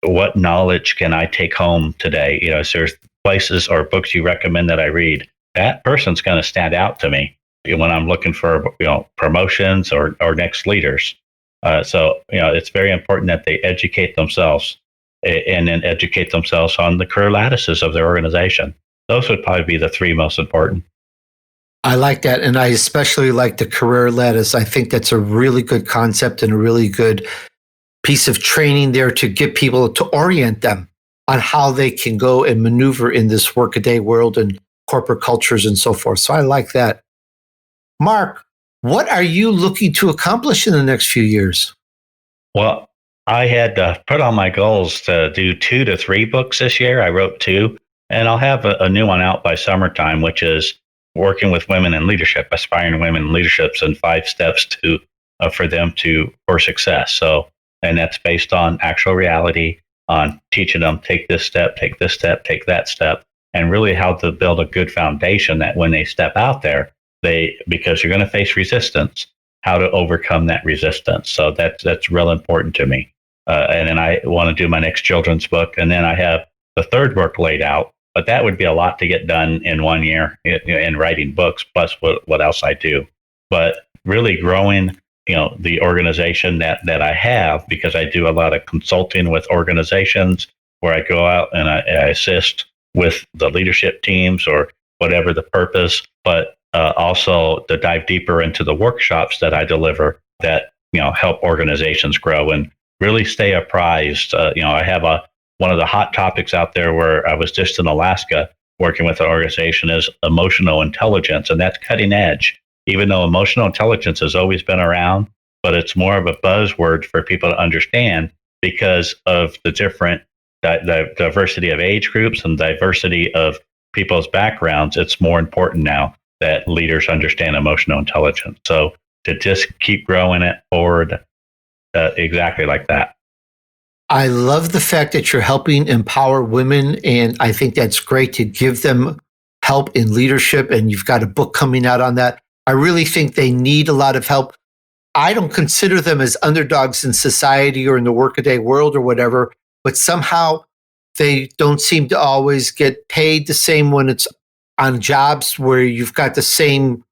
What knowledge can I take home today? Is there places or books you recommend that I read? That person's going to stand out to me when I'm looking for promotions or next leaders. So it's very important that they educate themselves and then educate themselves on the career lattices of their organization. Those would probably be the three most important. I like that. And I especially like the career lattice. I think that's a really good concept and a really good piece of training there to get people to orient them on how they can go and maneuver in this workaday world and corporate cultures and so forth. So I like that. Mark, what are you looking to accomplish in the next few years? Well, I had put on my goals to do 2 to 3 books this year. I wrote 2, and I'll have a new one out by summertime, which is working with women in leadership, aspiring women in leaderships, and 5 steps for them for success. So, and that's based on actual reality, on teaching them, take this step, take this step, take that step, and really how to build a good foundation that when they step out there, because you're going to face resistance, how to overcome that resistance. So that's real important to me. And then I want to do my next children's book, and then I have the 3rd book laid out. But that would be a lot to get done in 1 year in writing books, plus what else I do. But really growing, the organization that I have, because I do a lot of consulting with organizations where I go out and I assist with the leadership teams or whatever the purpose, but also to dive deeper into the workshops that I deliver that help organizations grow and really stay apprised. I have one of the hot topics out there where I was just in Alaska working with an organization is emotional intelligence, and that's cutting edge. Even though emotional intelligence has always been around, but it's more of a buzzword for people to understand because of the different the diversity of age groups and diversity of people's backgrounds. It's more important now that leaders understand emotional intelligence. So to just keep growing it forward, exactly like that. I love the fact that you're helping empower women, and I think that's great to give them help in leadership. And you've got a book coming out on that. I really think they need a lot of help. I don't consider them as underdogs in society or in the workaday world or whatever, but somehow they don't seem to always get paid the same when it's on jobs where you've got the same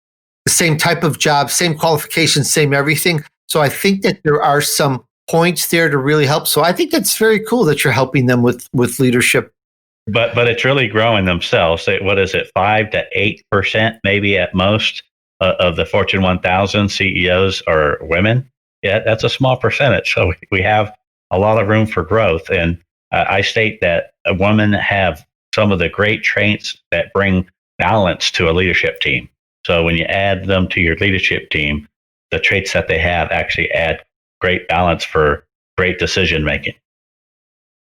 type of job, same qualifications, same everything. So I think that there are some points there to really help. So I think that's very cool that you're helping them with leadership. But it's really growing themselves. What is it, 5 to 8% maybe at most of the Fortune 1000 CEOs are women? Yeah, that's a small percentage. So we have a lot of room for growth. And I state that women have some of the great traits that bring balance to a leadership team. So when you add them to your leadership team, the traits that they have actually add great balance for great decision making.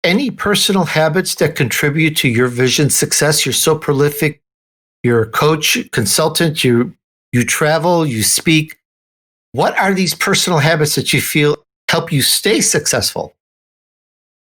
Any personal habits that contribute to your vision success? You're so prolific. You're a coach, consultant, you travel, you speak. What are these personal habits that you feel help you stay successful?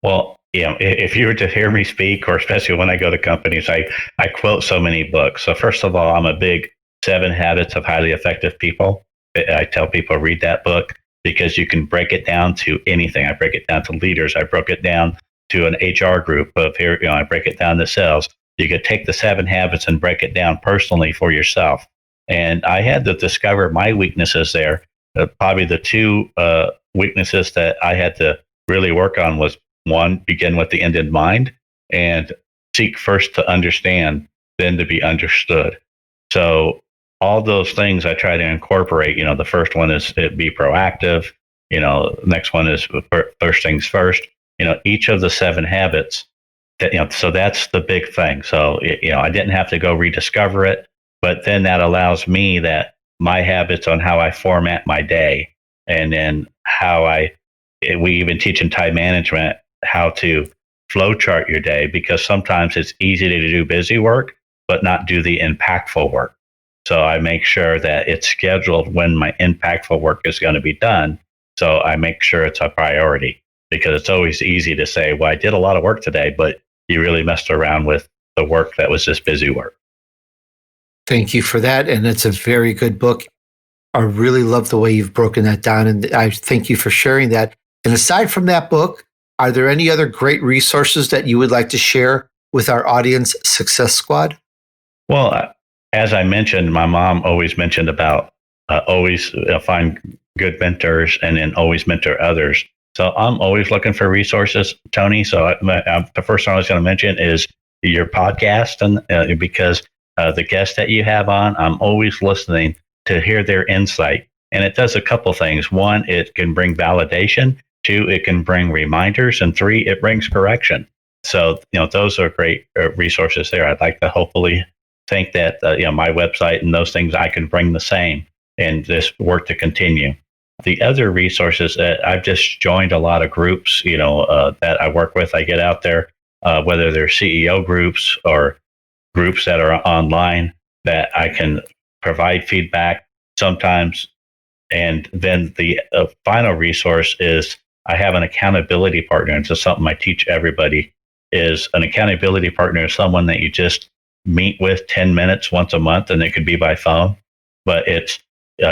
Well, if you were to hear me speak, or especially when I go to companies, I quote so many books. So first of all, I'm a big 7 Habits of Highly Effective People. I tell people, read that book because you can break it down to anything. I break it down to leaders. I broke it down to an HR group of here. I break it down to sales. You could take the 7 habits and break it down personally for yourself. And I had to discover my weaknesses there. Probably the 2 weaknesses that I had to really work on was, 1, begin with the end in mind, and seek first to understand, then to be understood. So all those things I try to incorporate. The first one is be proactive. Next one is first things first. Each of the 7 habits. So that's the big thing. So I didn't have to go rediscover it, but then that allows me that my habits on how I format my day, and then we even teach in time management how to flow chart your day, because sometimes it's easy to do busy work, but not do the impactful work. So I make sure that it's scheduled when my impactful work is going to be done. So I make sure it's a priority, because it's always easy to say, well, I did a lot of work today, but you really messed around with the work that was just busy work. Thank you for that. And it's a very good book. I really love the way you've broken that down. And I thank you for sharing that. And aside from that book, are there any other great resources that you would like to share with our audience success squad? Well, as I mentioned, my mom always mentioned about always find good mentors and then always mentor others. So I'm always looking for resources, Tony. So the first one I was going to mention is your podcast, and because the guests that you have on, I'm always listening to hear their insight. And it does a couple things. 1, it can bring validation. 2, it can bring reminders. And 3, it brings correction. So, those are great resources there. I'd like to hopefully think that, my website and those things, I can bring the same and this work to continue. The other resources that I've just joined a lot of groups, that I work with. I get out there, whether they're CEO groups or groups that are online, that I can provide feedback sometimes. And then the final resource is I have an accountability partner. And so something I teach everybody is an accountability partner is someone that you just meet with 10 minutes once a month, and it could be by phone, but it's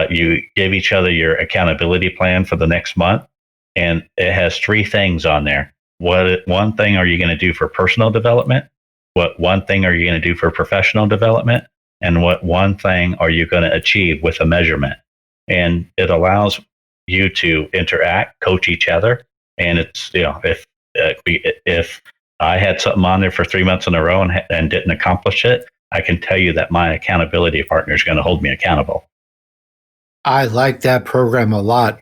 you give each other your accountability plan for the next month, and it has 3 things on there. What 1 thing are you going to do for personal development? What 1 thing are you going to do for professional development? And what 1 thing are you going to achieve with a measurement? And it allows you to interact, coach each other. And it's, if I had something on there for 3 months in a row and didn't accomplish it, I can tell you that my accountability partner is going to hold me accountable. I like that program a lot.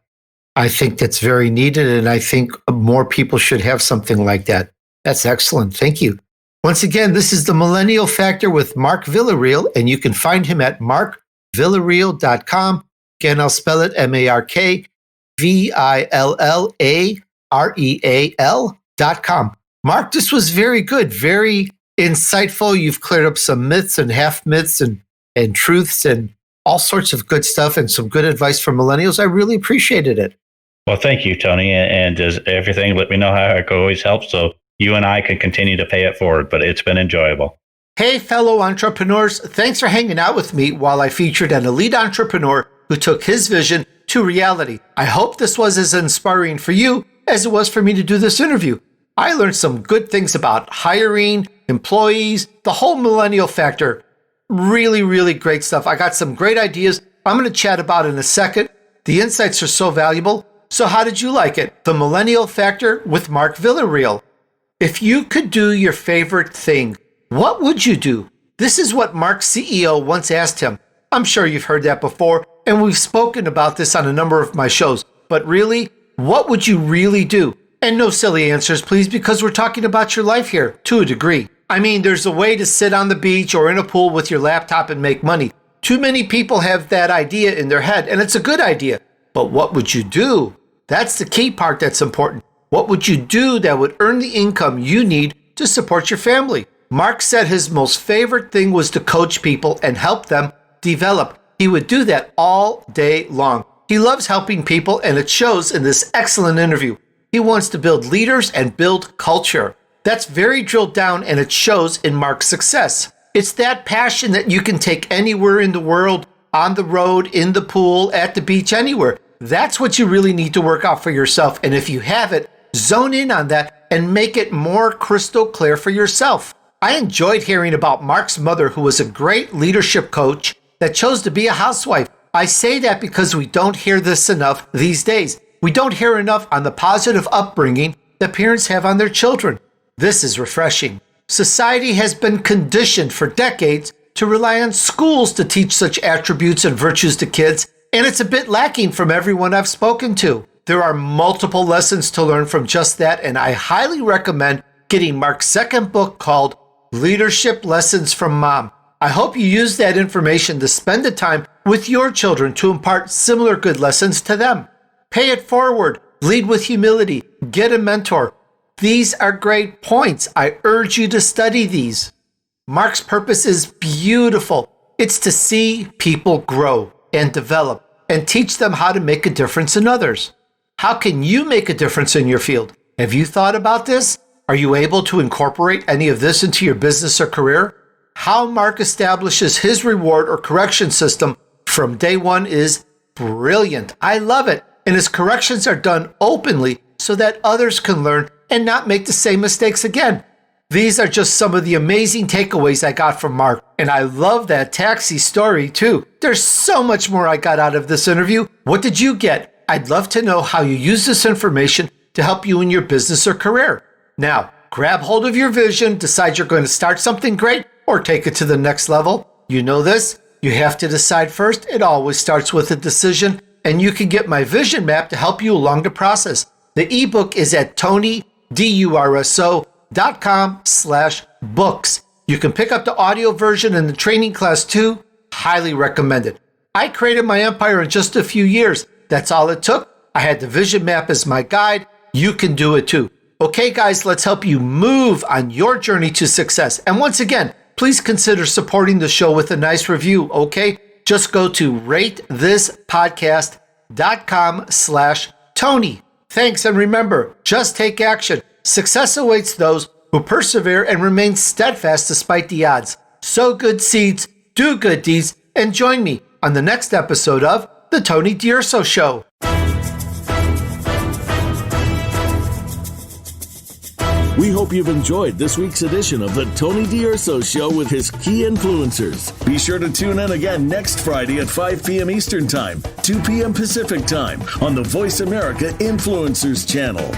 I think that's very needed, and I think more people should have something like that. That's excellent. Thank you. Once again, this is the Millennial Factor with Mark Villareal, and you can find him at markvillareal.com. Again, I'll spell it MarkVillareal.com. Mark, this was very good, very insightful. You've cleared up some myths and half myths and truths and all sorts of good stuff, and some good advice for millennials. I really appreciated it. Well, thank you, Tony. And as everything, let me know how I can always help so you and I can continue to pay it forward. But it's been enjoyable. Hey, fellow entrepreneurs, thanks for hanging out with me while I featured an elite entrepreneur who took his vision to reality. I hope this was as inspiring for you as it was for me to do this interview. I learned some good things about hiring, employees, the whole millennial factor. Really, really great stuff. I got some great ideas I'm going to chat about in a second. The insights are so valuable. So how did you like it? The Millennial Factor with Mark Villareal. If you could do your favorite thing, what would you do? This is what Mark's CEO once asked him. I'm sure you've heard that before, and we've spoken about this on a number of my shows. But really, what would you really do? And no silly answers, please, because we're talking about your life here, to a degree. I mean, there's a way to sit on the beach or in a pool with your laptop and make money. Too many people have that idea in their head, and it's a good idea. But what would you do? That's the key part that's important. What would you do that would earn the income you need to support your family? Mark said his most favorite thing was to coach people and help them develop. He would do that all day long. He loves helping people, and it shows in this excellent interview. He wants to build leaders and build culture. That's very drilled down, and it shows in Mark's success. It's that passion that you can take anywhere in the world, on the road, in the pool, at the beach, anywhere. That's what you really need to work out for yourself. And if you have it, zone in on that and make it more crystal clear for yourself. I enjoyed hearing about Mark's mother, who was a great leadership coach that chose to be a housewife. I say that because we don't hear this enough these days. We don't hear enough on the positive upbringing that parents have on their children. This is refreshing. Society has been conditioned for decades to rely on schools to teach such attributes and virtues to kids, and it's a bit lacking from everyone I've spoken to. There are multiple lessons to learn from just that, and I highly recommend getting Mark's second book called Leadership Lessons from Mom. I hope you use that information to spend the time with your children to impart similar good lessons to them. Pay it forward, lead with humility, get a mentor. These are great points. I urge you to study these. Mark's purpose is beautiful. It's to see people grow and develop and teach them how to make a difference in others. How can you make a difference in your field? Have you thought about this? Are you able to incorporate any of this into your business or career? How Mark establishes his reward or correction system from day one is brilliant. I love it. And his corrections are done openly so that others can learn and not make the same mistakes again. These are just some of the amazing takeaways I got from Mark. And I love that taxi story too. There's so much more I got out of this interview. What did you get? I'd love to know how you use this information to help you in your business or career. Now, grab hold of your vision, decide you're going to start something great, or take it to the next level. You know this. You have to decide first. It always starts with a decision, and you can get my vision map to help you along the process. The ebook is at DUrso.com/books. You can pick up the audio version in the training class too. Highly recommended. I created my empire in just a few years. That's all it took. I had the vision map as my guide. You can do it too. Okay, guys, let's help you move on your journey to success. And once again, please consider supporting the show with a nice review, okay? Just go to ratethispodcast.com/Tony. Thanks, and remember, just take action. Success awaits those who persevere and remain steadfast despite the odds. Sow good seeds, do good deeds, and join me on the next episode of The Tony DUrso Show. We hope you've enjoyed this week's edition of the Tony DUrso Show with his key influencers. Be sure to tune in again next Friday at 5 p.m. Eastern Time, 2 p.m. Pacific Time on the Voice America Influencers channel.